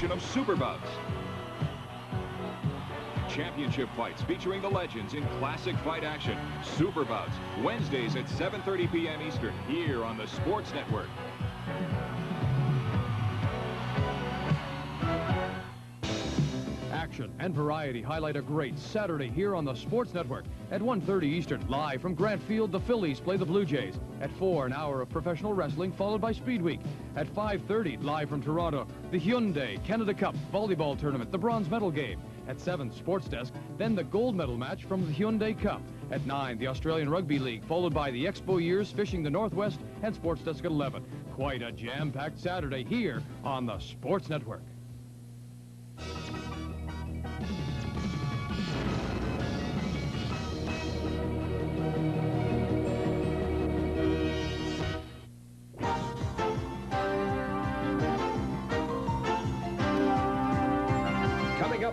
Of Superbugs. Championship fights featuring the legends in classic fight action. Superbugs, Wednesdays at 7:30 p.m. Eastern, here on the Sports Network. Action and variety highlight a great Saturday here on the Sports Network. At 1:30 Eastern, live from Grant Field, the Phillies play the Blue Jays. At 4, an hour of professional wrestling, followed by Speedweek. At 5:30, live from Toronto, the Hyundai Canada Cup volleyball tournament, the bronze medal game. At 7, Sports Desk, then the gold medal match from the Hyundai Cup. At 9, the Australian Rugby League, followed by the Expo Years, Fishing the Northwest, and Sports Desk at 11. Quite a jam-packed Saturday here on the Sports Network.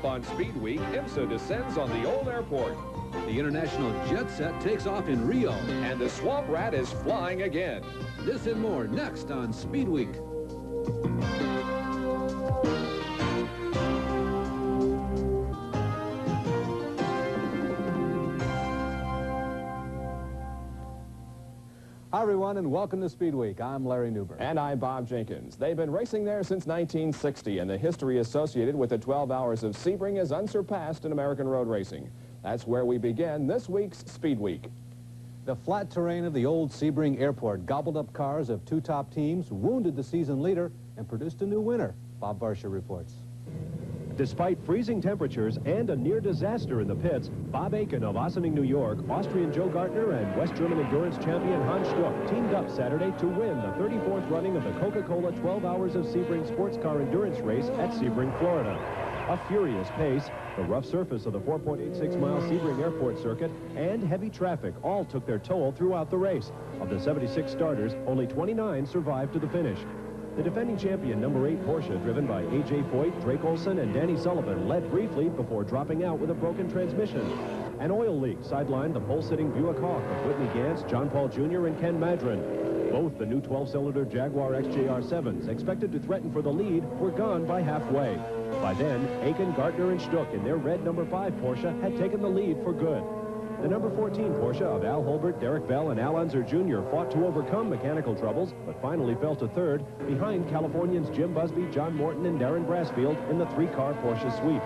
On Speedweek, IMSA descends on the old airport. The international jet set takes off in Rio. And the Swamp Rat is flying again. This and more next on Speedweek. Hi, everyone, and welcome to Speedweek. I'm Larry Newberg. And I'm Bob Jenkins. They've been racing there since 1960, and the history associated with the 12 hours of Sebring is unsurpassed in American road racing. That's where we begin this week's Speedweek. The flat terrain of the old Sebring Airport gobbled up cars of two top teams, wounded the season leader, and produced a new winner. Bob Varsha reports. Despite freezing temperatures and a near disaster in the pits, Bob Aiken of Ossining, New York, Austrian Joe Gartner, and West German endurance champion Hans Stuck teamed up Saturday to win the 34th running of the Coca-Cola 12 Hours of Sebring sports car endurance race at Sebring, Florida. A furious pace, the rough surface of the 4.86-mile Sebring Airport circuit, and heavy traffic all took their toll throughout the race. Of the 76 starters, only 29 survived to the finish. The defending champion, number 8 Porsche, driven by A.J. Foyt, Drake Olson, and Danny Sullivan, led briefly before dropping out with a broken transmission. An oil leak sidelined the pole-sitting Buick Hawk of Whitney Gantz, John Paul Jr., and Ken Madron. Both the new 12-cylinder Jaguar XJR7s, expected to threaten for the lead, were gone by halfway. By then, Aiken, Gartner, and Stuck in their red number 5 Porsche had taken the lead for good. The number 14 Porsche of Al Holbert, Derek Bell, and Al Unser Jr. fought to overcome mechanical troubles, but finally fell to third, behind Californians Jim Busby, John Morton, and Darren Brassfield in the 3-car Porsche sweep.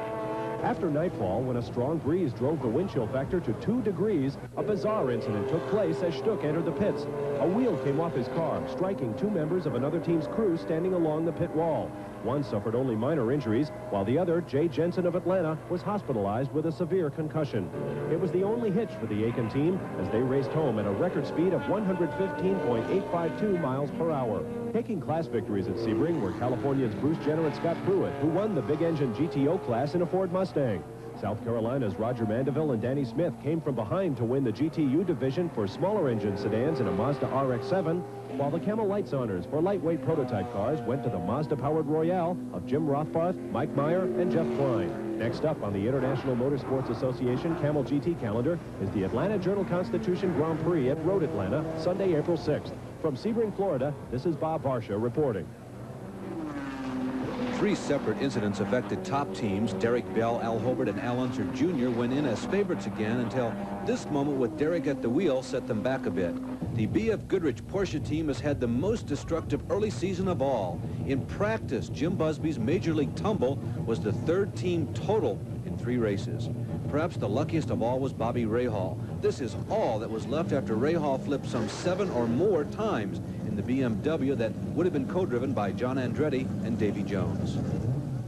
After nightfall, when a strong breeze drove the wind chill factor to 2 degrees, a bizarre incident took place as Stuck entered the pits. A wheel came off his car, striking 2 members of another team's crew standing along the pit wall. One suffered only minor injuries, while the other, Jay Jensen of Atlanta, was hospitalized with a severe concussion. It was the only hitch for the Aiken team as they raced home at a record speed of 115.852 miles per hour. Taking class victories at Sebring were Californians Bruce Jenner and Scott Pruitt, who won the big-engine GTO class in a Ford Mustang. South Carolina's Roger Mandeville and Danny Smith came from behind to win the GTU division for smaller engine sedans in a Mazda RX-7, while the Camel Lights honors for lightweight prototype cars went to the Mazda-powered Royale of Jim Rothbarth, Mike Meyer, and Jeff Klein. Next up on the International Motorsports Association Camel GT calendar is the Atlanta Journal-Constitution Grand Prix at Road Atlanta, Sunday, April 6th. From Sebring, Florida, this is Bob Varsha reporting. 3 separate incidents affected top teams. Derek Bell, Al Holbert, and Al Unser Jr. went in as favorites again until this moment with Derek at the wheel set them back a bit. The B.F. Goodrich Porsche team has had the most destructive early season of all. In practice, Jim Busby's Major League tumble was the 3rd team total in 3 races. Perhaps the luckiest of all was Bobby Rahal. This is all that was left after Rahal flipped some 7 or more times in the BMW that would have been co-driven by John Andretti and Davy Jones.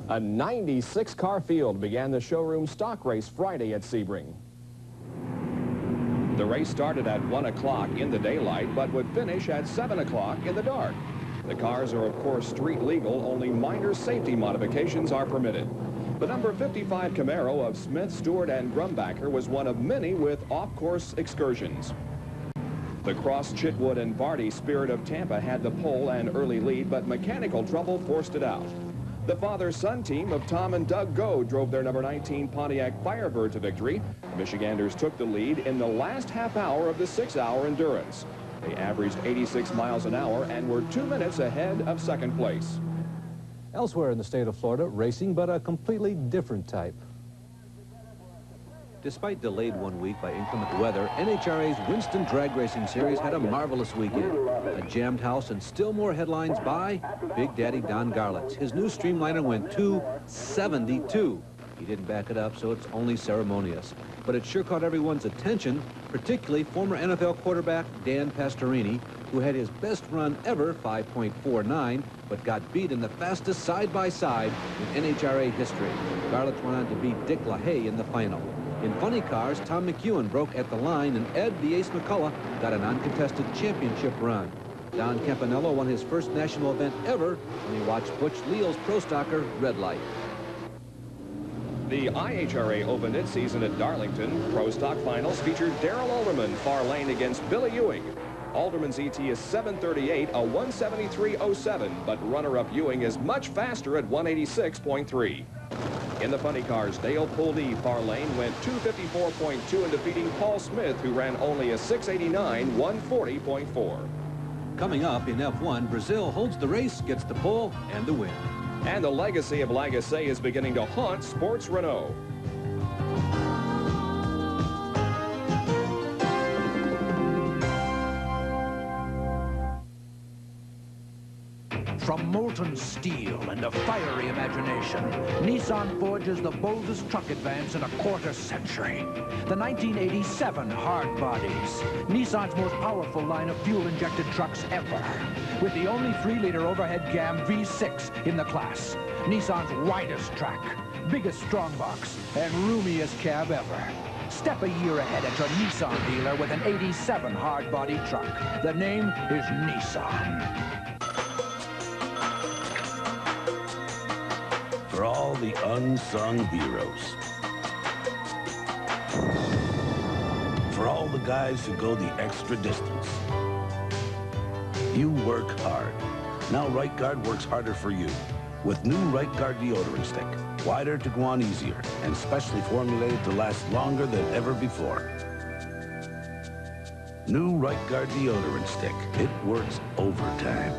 A 96-car field began the showroom stock race Friday at Sebring. The race started at 1 o'clock in the daylight, but would finish at 7 o'clock in the dark. The cars are, of course, street legal. Only minor safety modifications are permitted. The number 55 Camaro of Smith, Stewart, and Grumbacher was one of many with off-course excursions. The Cross, Chitwood, and Vardy Spirit of Tampa had the pole and early lead, but mechanical trouble forced it out. The father-son team of Tom and Doug Go drove their number 19 Pontiac Firebird to victory. The Michiganders took the lead in the last half hour of the 6-hour endurance. They averaged 86 miles an hour and were 2 minutes ahead of second place. Elsewhere in the state of Florida, racing, but a completely different type. Despite delayed 1 week by inclement weather, NHRA's Winston Drag Racing Series had a marvelous weekend. A jammed house and still more headlines by Big Daddy Don Garlitz. His new Streamliner went 272. He didn't back it up, so it's only ceremonious. But it sure caught everyone's attention, particularly former NFL quarterback Dan Pastorini, who had his best run ever, 5.49, but got beat in the fastest side-by-side in NHRA history. Garlitz went on to beat Dick LaHaye in the final. In funny cars, Tom McEwen broke at the line, and Ed the Ace McCullough got an uncontested championship run. Don Campanello won his first national event ever when he watched Butch Leal's Pro Stocker Red Light. The IHRA opened its season at Darlington. Pro Stock Finals featured Darrell Alderman, far lane against Billy Ewing. Alderman's ET is 738, a 173.07, but runner-up Ewing is much faster at 186.3. In the funny cars, Dale Puldee, far lane, went 254.2 in defeating Paul Smith, who ran only a 689, 140.4. Coming up in F1, Brazil holds the race, gets the pole, and the win. And the legacy of Lagacé is beginning to haunt Sports Renault. From molten steel and a fiery imagination, Nissan forges the boldest truck advance in a quarter century. The 1987 hard bodies, Nissan's most powerful line of fuel-injected trucks ever. With the only 3-liter overhead cam V6 in the class. Nissan's widest track, biggest strong box, and roomiest cab ever. Step a year ahead at your Nissan dealer with an 87 hard body truck. The name is Nissan. For all the unsung heroes. For all the guys who go the extra distance. You work hard. Now Right Guard works harder for you. With new Right Guard deodorant stick. Wider to go on easier and specially formulated to last longer than ever before. New Right Guard deodorant stick. It works overtime.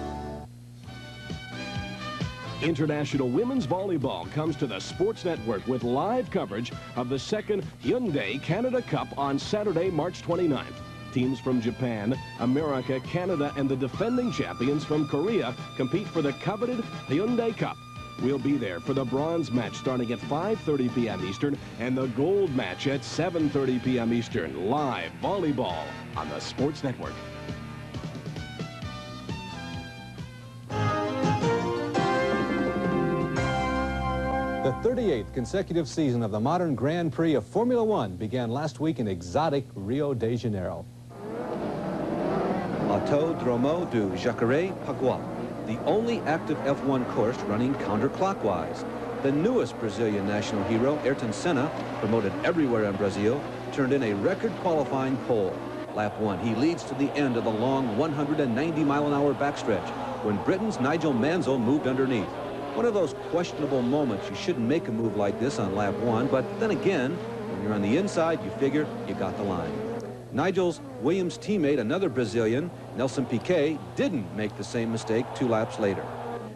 International Women's Volleyball comes to the Sports Network with live coverage of the second Hyundai Canada Cup on Saturday, March 29th. Teams from Japan, America, Canada, and the defending champions from Korea compete for the coveted Hyundai Cup. We'll be there for the bronze match starting at 5:30 p.m. Eastern and the gold match at 7:30 p.m. Eastern. Live volleyball on the Sports Network. The 38th consecutive season of the modern Grand Prix of Formula One began last week in exotic Rio de Janeiro. Autódromo do Jacareí-Paguá, the only active F1 course running counterclockwise. The newest Brazilian national hero, Ayrton Senna, promoted everywhere in Brazil, turned in a record qualifying pole. Lap 1, he leads to the end of the long 190-mile-an-hour backstretch when Britain's Nigel Mansell moved underneath. One of those questionable moments. You shouldn't make a move like this on lap 1, but then again, when you're on the inside, you figure you got the line. Nigel's Williams teammate, another Brazilian, Nelson Piquet, didn't make the same mistake 2 laps later.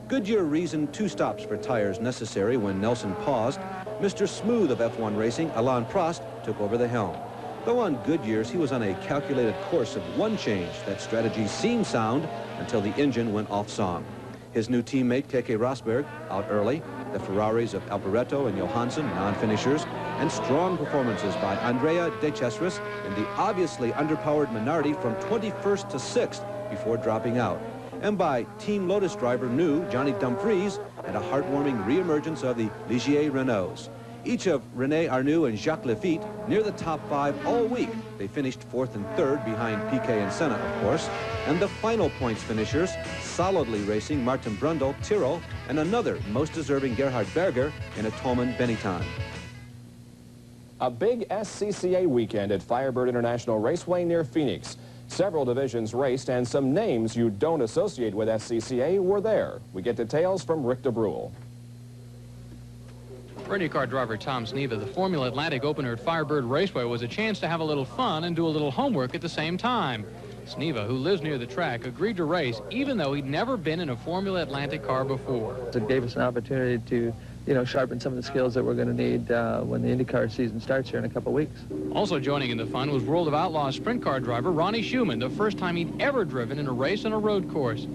Goodyear reasoned 2 stops for tires necessary when Nelson paused. Mr. Smooth of F1 racing, Alain Prost, took over the helm. Though on Goodyear's, he was on a calculated course of 1 change. That strategy seemed sound until the engine went off song. His new teammate, Keke Rosberg, out early. The Ferraris of Alboreto and Johansson, non-finishers, and strong performances by Andrea De Cesaris in the obviously underpowered Minardi from 21st to 6th before dropping out. And by Team Lotus driver new Johnny Dumfries and a heartwarming reemergence of the Ligier Renaults. Each of René Arnoux and Jacques Lafitte near the top 5 all week. They finished 4th and 3rd behind Piquet and Senna, of course. And the final points finishers, solidly racing Martin Brundle, Tyrrell, and another most deserving Gerhard Berger in a Toman Benetton. A big SCCA weekend at Firebird International Raceway near Phoenix. Several divisions raced, and some names you don't associate with SCCA were there. We get details from Rick DeBruhl. For IndyCar driver Tom Sneva, the Formula Atlantic opener at Firebird Raceway was a chance to have a little fun and do a little homework at the same time. Sneva, who lives near the track, agreed to race even though he'd never been in a Formula Atlantic car before. It gave us an opportunity to, sharpen some of the skills that we're going to need when the IndyCar season starts here in a couple of weeks. Also joining in the fun was World of Outlaws sprint car driver Ronnie Schumann, the first time he'd ever driven in a race on a road course.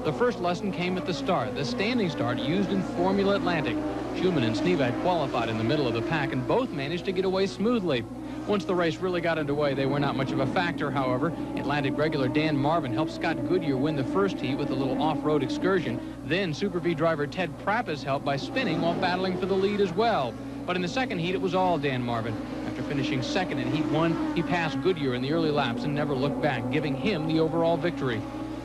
The first lesson came at the start, the standing start used in Formula Atlantic. Schumann and Sneva had qualified in the middle of the pack and both managed to get away smoothly. Once the race really got underway, they were not much of a factor, however. Atlantic regular Dan Marvin helped Scott Goodyear win the first heat with a little off-road excursion. Then Super V driver Ted Prappis helped by spinning while battling for the lead as well. But in the second heat, it was all Dan Marvin. After finishing second in Heat 1, he passed Goodyear in the early laps and never looked back, giving him the overall victory.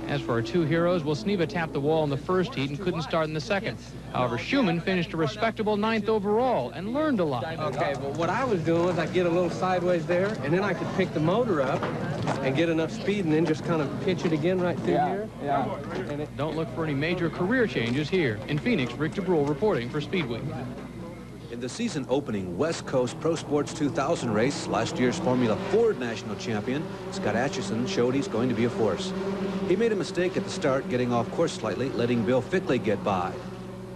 As for our two heroes, well, Sneva tapped the wall in the first heat and couldn't start in the second. However, Schumann finished a respectable 9th overall and learned a lot. Okay, but what I was doing was I'd get a little sideways there, and then I could pick the motor up and get enough speed and then just kind of pitch it again right through here. Yeah. Don't look for any major career changes here. In Phoenix, Rick DeBrule reporting for Speedweek. In the season opening West Coast Pro Sports 2000 race, last year's Formula Ford national champion, Scott Atchison, showed he's going to be a force. He made a mistake at the start, getting off course slightly, letting Bill Fickley get by.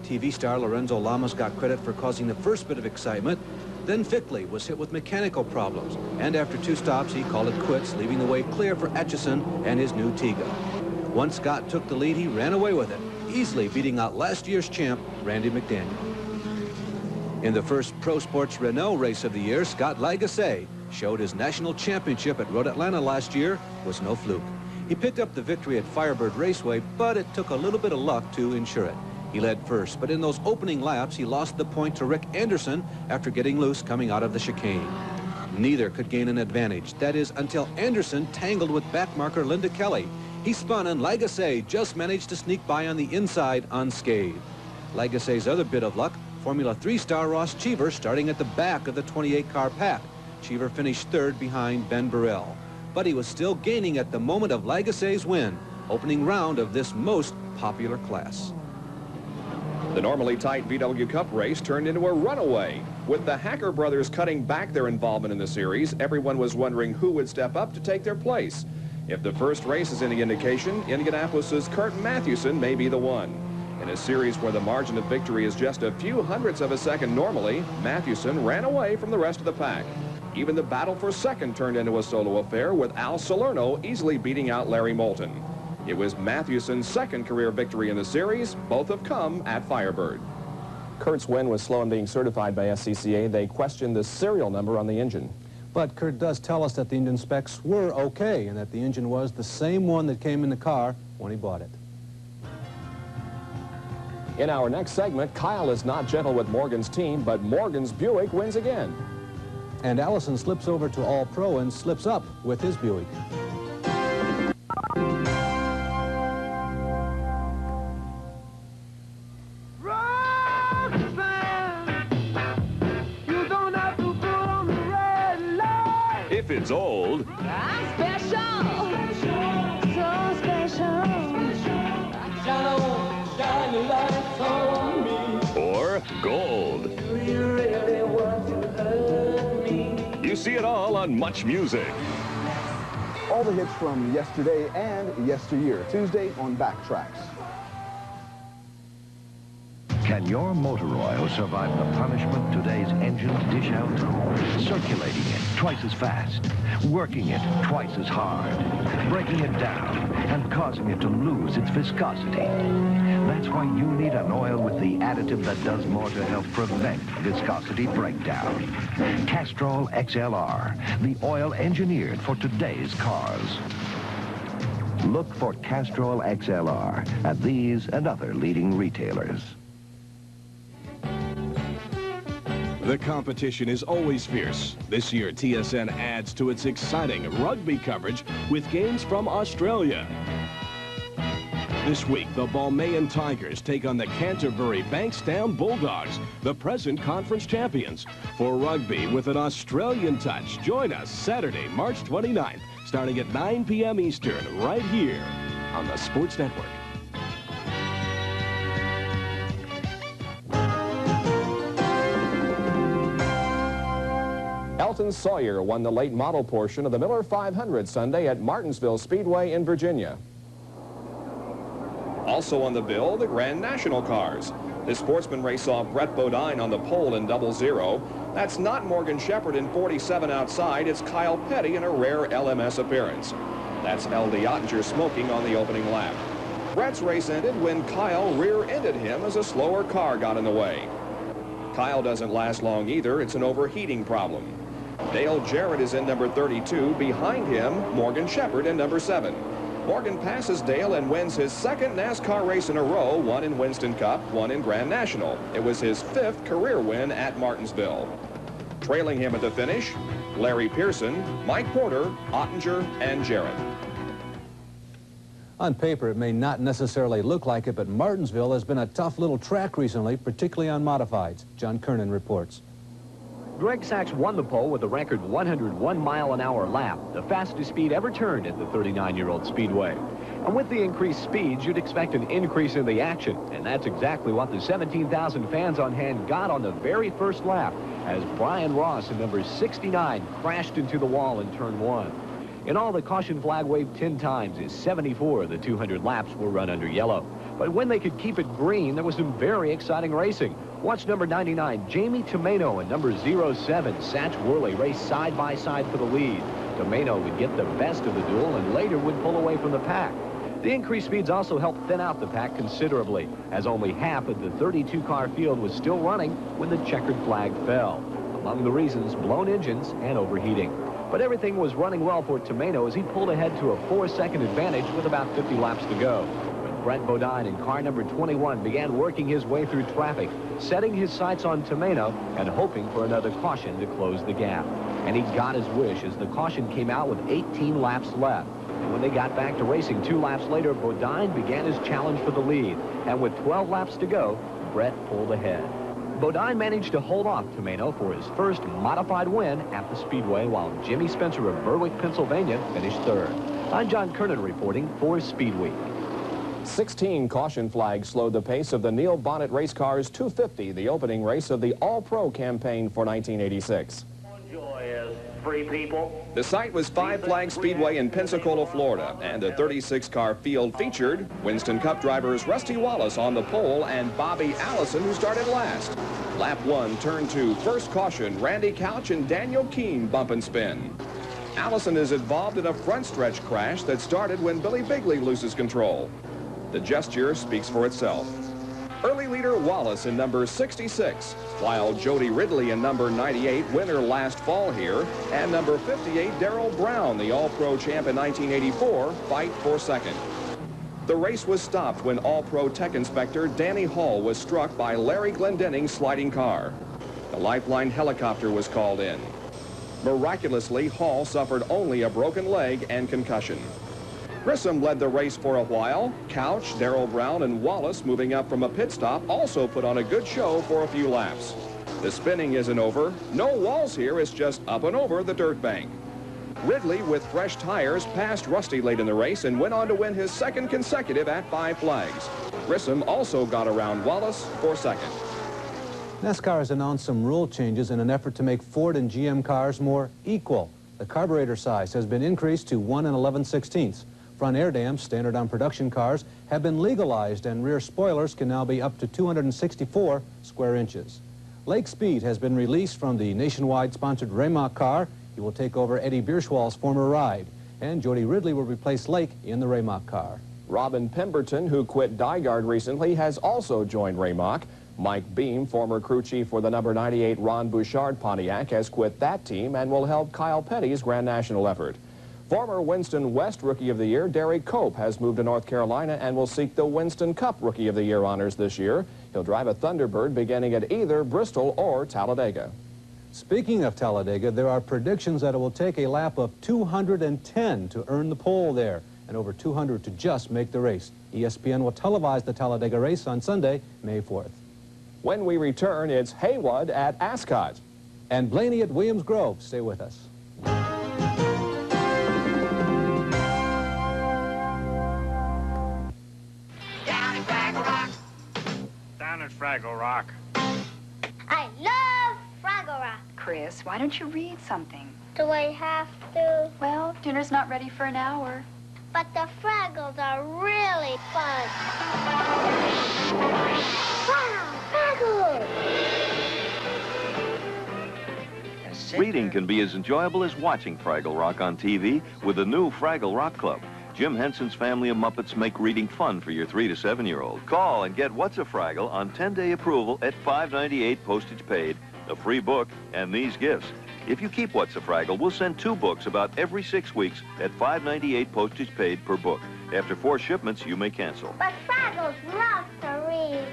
TV star Lorenzo Lamas got credit for causing the first bit of excitement. Then Fickley was hit with mechanical problems, and after 2 stops, he called it quits, leaving the way clear for Atchison and his new Tiga. Once Scott took the lead, he ran away with it, easily beating out last year's champ, Randy McDaniel. In the first Pro Sports Renault race of the year, Scott Lagasse showed his national championship at Road Atlanta last year was no fluke. He picked up the victory at Firebird Raceway, but it took a little bit of luck to ensure it. He led first, but in those opening laps, he lost the point to Rick Anderson after getting loose coming out of the chicane. Neither could gain an advantage. That is, until Anderson tangled with backmarker Linda Kelly. He spun, and Lagasse just managed to sneak by on the inside unscathed. Lagasse's other bit of luck, Formula 3 star Ross Cheever starting at the back of the 28-car pack. Cheever finished 3rd behind Ben Burrell. But he was still gaining at the moment of Lagasse's win, opening round of this most popular class. The normally tight VW Cup race turned into a runaway. With the Hacker brothers cutting back their involvement in the series, everyone was wondering who would step up to take their place. If the first race is any indication, Indianapolis's Kurt Matthewson may be the one. In a series where the margin of victory is just a few hundredths of a second normally, Matthewson ran away from the rest of the pack. Even the battle for second turned into a solo affair, with Al Salerno easily beating out Larry Moulton. It was Matthewson's second career victory in the series. Both have come at Firebird. Kurt's win was slow in being certified by SCCA. They questioned the serial number on the engine. But Kurt does tell us that the engine specs were okay and that the engine was the same one that came in the car when he bought it. In our next segment, Kyle is not gentle with Morgan's team, but Morgan's Buick wins again. And Allison slips over to All-Pro and slips up with his Buick. If it's old, I'm special. So special. Shine your lights on me. or gold. Do you really want to hurt me? You see it all on Much Music. All the hits from yesterday and yesteryear, Tuesday on Backtracks. Can your motor oil survive the punishment today's engines dish out? Circulating it twice as fast, working it twice as hard, breaking it down, and causing it to lose its viscosity. That's why you need an oil with the additive that does more to help prevent viscosity breakdown. Castrol XLR, the oil engineered for today's cars. Look for Castrol XLR at these and other leading retailers. The competition is always fierce. This year, TSN adds to its exciting rugby coverage with games from Australia. This week, the Balmain Tigers take on the Canterbury Bankstown Bulldogs, the present conference champions. For rugby with an Australian touch, join us Saturday, March 29th, starting at 9 p.m. Eastern, right here on the Sports Network. Elton Sawyer won the late model portion of the Miller 500 Sunday at Martinsville Speedway in Virginia. Also on the bill, the Grand National cars. This sportsman race saw Brett Bodine on the pole in 00. That's not Morgan Shepherd in 47 outside. It's Kyle Petty in a rare LMS appearance. That's L.D. Ottinger smoking on the opening lap. Brett's race ended when Kyle rear-ended him as a slower car got in the way. Kyle doesn't last long either. It's an overheating problem. Dale Jarrett is in number 32. Behind him, Morgan Shepherd in number 7. Morgan passes Dale and wins his second NASCAR race in a row, one in Winston Cup, one in Grand National. It was his 5th career win at Martinsville. Trailing him at the finish, Larry Pearson, Mike Porter, Ottinger, and Jarrett. On paper, it may not necessarily look like it, but Martinsville has been a tough little track recently, particularly on modifieds. John Kernan reports. Greg Sachs won the pole with a record 101-mile-an-hour lap, the fastest speed ever turned at the 39-year-old Speedway. And with the increased speeds, you'd expect an increase in the action, and that's exactly what the 17,000 fans on hand got on the very first lap, as Brian Ross in number 69 crashed into the wall in turn 1. In all, the caution flag waved 10 times as 74 of the 200 laps were run under yellow. But when they could keep it green, there was some very exciting racing. Watch number 99, Jamie Tomeno, and number 07, Satch Worley, race side by side for the lead. Tomeno would get the best of the duel and later would pull away from the pack. The increased speeds also helped thin out the pack considerably, as only half of the 32-car field was still running when the checkered flag fell. Among the reasons, blown engines and overheating. But everything was running well for Tomeno as he pulled ahead to a 4-second advantage with about 50 laps to go. When Brett Bodine in car number 21 began working his way through traffic, setting his sights on Tomeno and hoping for another caution to close the gap. And he got his wish as the caution came out with 18 laps left. And when they got back to racing 2 laps later, Bodine began his challenge for the lead. And with 12 laps to go, Brett pulled ahead. Bodine managed to hold off Tomeno for his first modified win at the Speedway, while Jimmy Spencer of Berwick, Pennsylvania, finished 3rd. I'm John Kernan reporting for Speedweek. 16 caution flags slowed the pace of the Neil Bonnet Race Cars 250, the opening race of the All-Pro campaign for 1986. Free people. The site was Five Flag Speedway in Pensacola, Florida, and the 36-car field featured Winston Cup drivers Rusty Wallace on the pole and Bobby Allison, who started last. Lap 1, turn 2, first caution, Randy Couch and Daniel Keene bump and spin. Allison is involved in a front stretch crash that started when Billy Bigley loses control. The gesture speaks for itself. Early leader Wallace in number 66, while Jody Ridley in number 98, winner last fall here, and number 58, Darrell Brown, the All-Pro champ in 1984, fight for second. The race was stopped when All-Pro Tech Inspector Danny Hall was struck by Larry Glendenning's sliding car. The Lifeline helicopter was called in. Miraculously, Hall suffered only a broken leg and concussion. Grissom led the race for a while. Couch, Darrell Brown, and Wallace, moving up from a pit stop, also put on a good show for a few laps. The spinning isn't over. No walls here. It's just up and over the dirt bank. Ridley, with fresh tires, passed Rusty late in the race and went on to win his second consecutive at Five Flags. Grissom also got around Wallace for second. NASCAR has announced some rule changes in an effort to make Ford and GM cars more equal. The carburetor size has been increased to 1 11/16. Front air dams, standard on production cars, have been legalized, and rear spoilers can now be up to 264 square inches. Lake Speed has been released from the nationwide sponsored Raymock car. He will take over Eddie Bierschwal's former ride, and Jody Ridley will replace Lake in the Raymock car. Robin Pemberton, who quit Dyard recently, has also joined Raymock. Mike Beam, former crew chief for the number 98 Ron Bouchard Pontiac, has quit that team and will help Kyle Petty's Grand National effort. Former Winston West Rookie of the Year, Derek Cope, has moved to North Carolina and will seek the Winston Cup Rookie of the Year honors this year. He'll drive a Thunderbird beginning at either Bristol or Talladega. Speaking of Talladega, there are predictions that it will take a lap of 210 to earn the pole there, and over 200 to just make the race. ESPN will televise the Talladega race on Sunday, May 4th. When we return, it's Haywood at Ascot. And Blaney at Williams Grove. Stay with us. Down at Fraggle Rock. I love Fraggle Rock. Chris. Why don't you read something? Do I have to? Well, dinner's not ready for an hour. But the Fraggles are really fun. Wow, Fraggles! Reading can be as enjoyable as watching Fraggle Rock on TV with the new Fraggle Rock Club. Jim Henson's family of Muppets make reading fun for your 3 to 7-year-old. Call and get What's a Fraggle on 10-day approval at $5.98 postage paid, a free book, and these gifts. If you keep What's a Fraggle, we'll send 2 books about every 6 weeks at $5.98 postage paid per book. After 4 shipments, you may cancel. But Fraggles loves to read.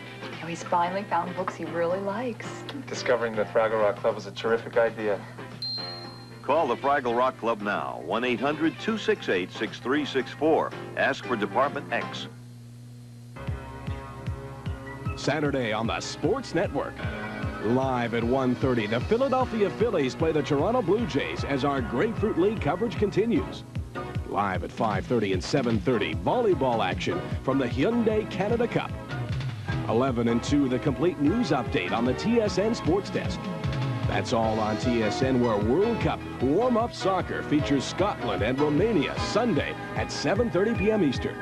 Oh, he's finally found books he really likes. Discovering the Fraggle Rock Club was a terrific idea. Call the Fraggle Rock Club now, 1-800-268-6364. Ask for Department X. Saturday on the Sports Network. Live at 1:30, the Philadelphia Phillies play the Toronto Blue Jays as our Grapefruit League coverage continues. Live at 5:30 and 7:30, volleyball action from the Hyundai Canada Cup. 11 and 2, the complete news update on the TSN Sports Desk. That's all on TSN, where World Cup warm-up soccer features Scotland and Romania Sunday at 7:30 p.m. Eastern.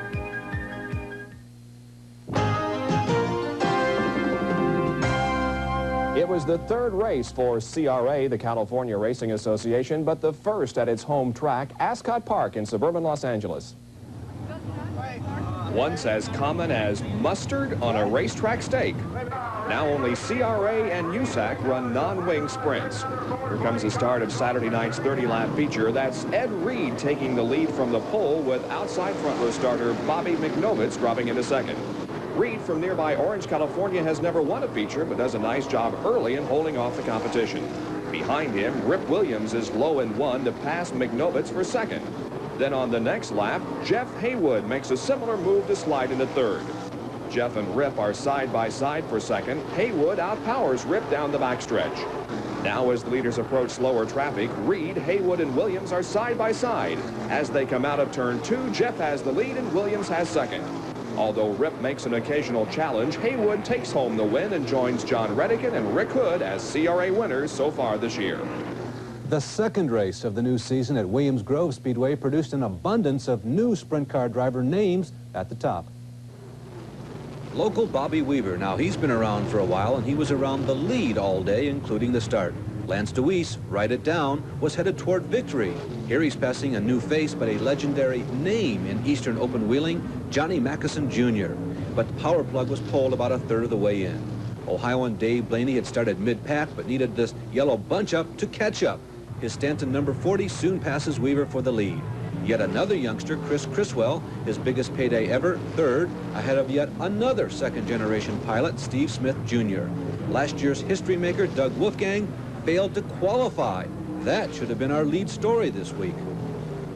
It was the 3rd race for CRA, the California Racing Association, but the first at its home track, Ascot Park in suburban Los Angeles. Once as common as mustard on a racetrack steak. Now only CRA and USAC run non-wing sprints. Here comes the start of Saturday night's 30-lap feature. That's Ed Reed taking the lead from the pole with outside front row starter Bobby McNovitz dropping into second. Reed from nearby Orange, California has never won a feature but does a nice job early in holding off the competition. Behind him, Rip Williams is low in 1 to pass McNovitz for second. Then on the next lap, Jeff Haywood makes a similar move to slide into third. Jeff and Rip are side by side for second. Haywood outpowers Rip down the backstretch. Now as the leaders approach slower traffic, Reed, Haywood, and Williams are side by side. As they come out of turn 2, Jeff has the lead and Williams has second. Although Rip makes an occasional challenge, Haywood takes home the win and joins John Redican and Rick Hood as CRA winners so far this year. The second race of the new season at Williams Grove Speedway produced an abundance of new sprint car driver names at the top. Local Bobby Weaver. Now, he's been around for a while, and he was around the lead all day, including the start. Lance DeWeese, write it down, was headed toward victory. Here he's passing a new face, but a legendary name in Eastern open wheeling, Johnny Mackison Jr. But the power plug was pulled about a third of the way in. Ohioan Dave Blaney had started mid-pack, but needed this yellow bunch-up to catch up. His Stanton number 40 soon passes Weaver for the lead. Yet another youngster, Chris Criswell, his biggest payday ever, third, ahead of yet another second-generation pilot, Steve Smith Jr. Last year's history maker, Doug Wolfgang, failed to qualify. That should have been our lead story this week.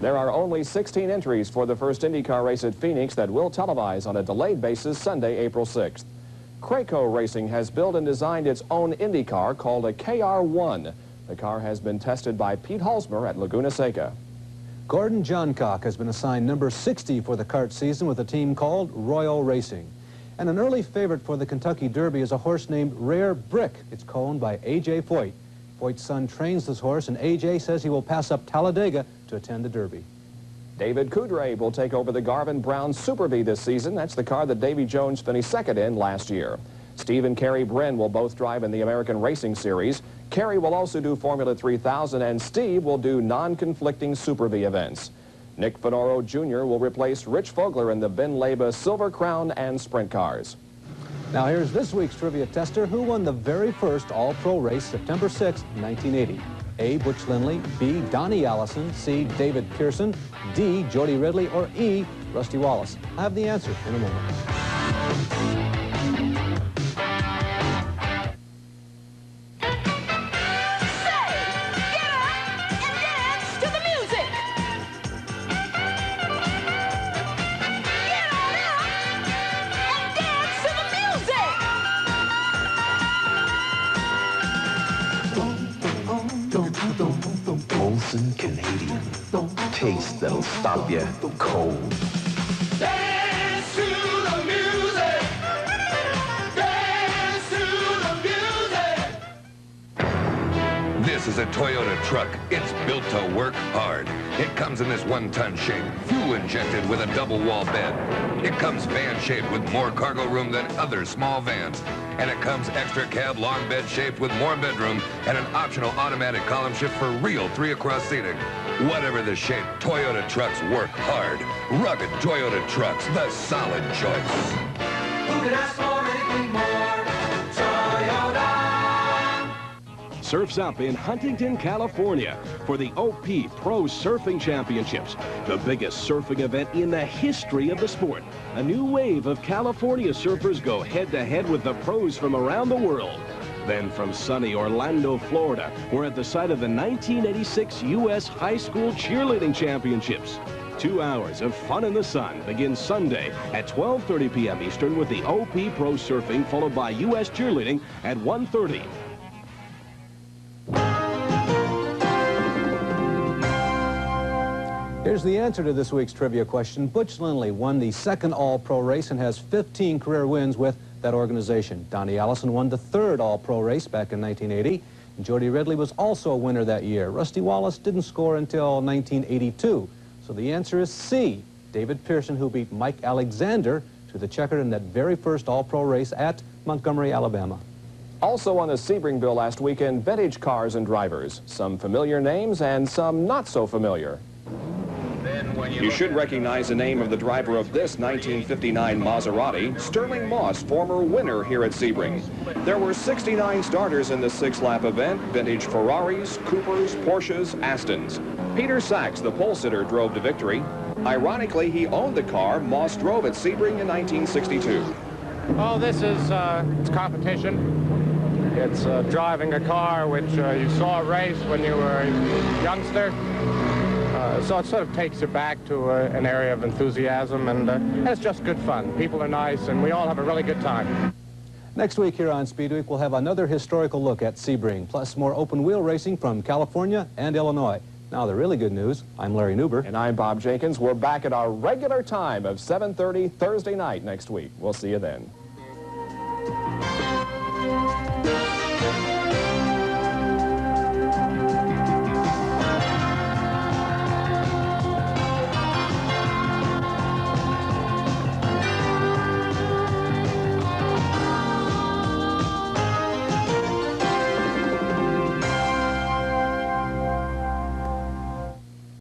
There are only 16 entries for the first IndyCar race at Phoenix that will televise on a delayed basis Sunday, April 6th. Crayco Racing has built and designed its own IndyCar called a KR1. The car has been tested by Pete Halsmer at Laguna Seca. Gordon Johncock has been assigned number 60 for the kart season with a team called Royal Racing. And an early favorite for the Kentucky Derby is a horse named Rare Brick. It's owned by A.J. Foyt. Foyt's son trains this horse, and A.J. says he will pass up Talladega to attend the Derby. David Coudray will take over the Garvin Brown Super Bee this season. That's the car that Davy Jones finished second in last year. Steve and Kerry Brin will both drive in the American Racing Series. Kerry will also do Formula 3000, and Steve will do non-conflicting Super Bee events. Nick Fenoro Jr. will replace Rich Fogler in the Ben Leba Silver Crown and Sprint cars. Now here's this week's trivia tester who won the very first All-Pro race September 6, 1980. A. Butch Lindley, B. Donnie Allison, C. David Pearson, D. Jody Ridley, or E. Rusty Wallace. I have the answer in a moment. Molson Canadian. Taste that'll stop you cold. Dance to the music. Dance to the music. This is a Toyota truck. It's built to work hard. It comes in this 1-ton shape, fuel injected with a double wall bed. It comes van shaped with more cargo room than other small vans. And it comes extra cab long bed shaped with more bedroom and an optional automatic column shift for real 3-across seating. Whatever the shape, Toyota trucks work hard. Rugged Toyota trucks, the solid choice. Who could ask for anything more? Toyota. Surf's up in Huntington, California for the OP Pro Surfing Championships, the biggest surfing event in the history of the sport. A new wave of California surfers go head-to-head with the pros from around the world. Then from sunny Orlando, Florida, we're at the site of the 1986 U.S. High School Cheerleading Championships. 2 hours of fun in the sun begins Sunday at 12:30 p.m. Eastern with the OP Pro Surfing, followed by U.S. Cheerleading at 1:30. Here's the answer to this week's trivia question. Butch Lindley won the second All-Pro race and has 15 career wins with that organization. Donnie Allison won the third All-Pro race back in 1980. And Jody Ridley was also a winner that year. Rusty Wallace didn't score until 1982. So the answer is C, David Pearson, who beat Mike Alexander to the checkered in that very first All-Pro race at Montgomery, Alabama. Also on the Sebring bill last weekend, vintage cars and drivers. Some familiar names and some not so familiar. You should recognize the name of the driver of this 1959 Maserati, Sterling Moss, former winner here at Sebring. There were 69 starters in the 6-lap event, vintage Ferraris, Coopers, Porsches, Astons. Peter Sachs, the pole sitter, drove to victory. Ironically, he owned the car Moss drove at Sebring in 1962. Oh, this is it's competition. It's driving a car which you saw race when you were a youngster. So it sort of takes you back to an area of enthusiasm, and it's just good fun. People are nice, and we all have a really good time. Next week here on Speedweek, we'll have another historical look at Sebring, plus more open-wheel racing from California and Illinois. Now, the really good news, I'm Larry Newber. And I'm Bob Jenkins. We're back at our regular time of 7:30 Thursday night next week. We'll see you then.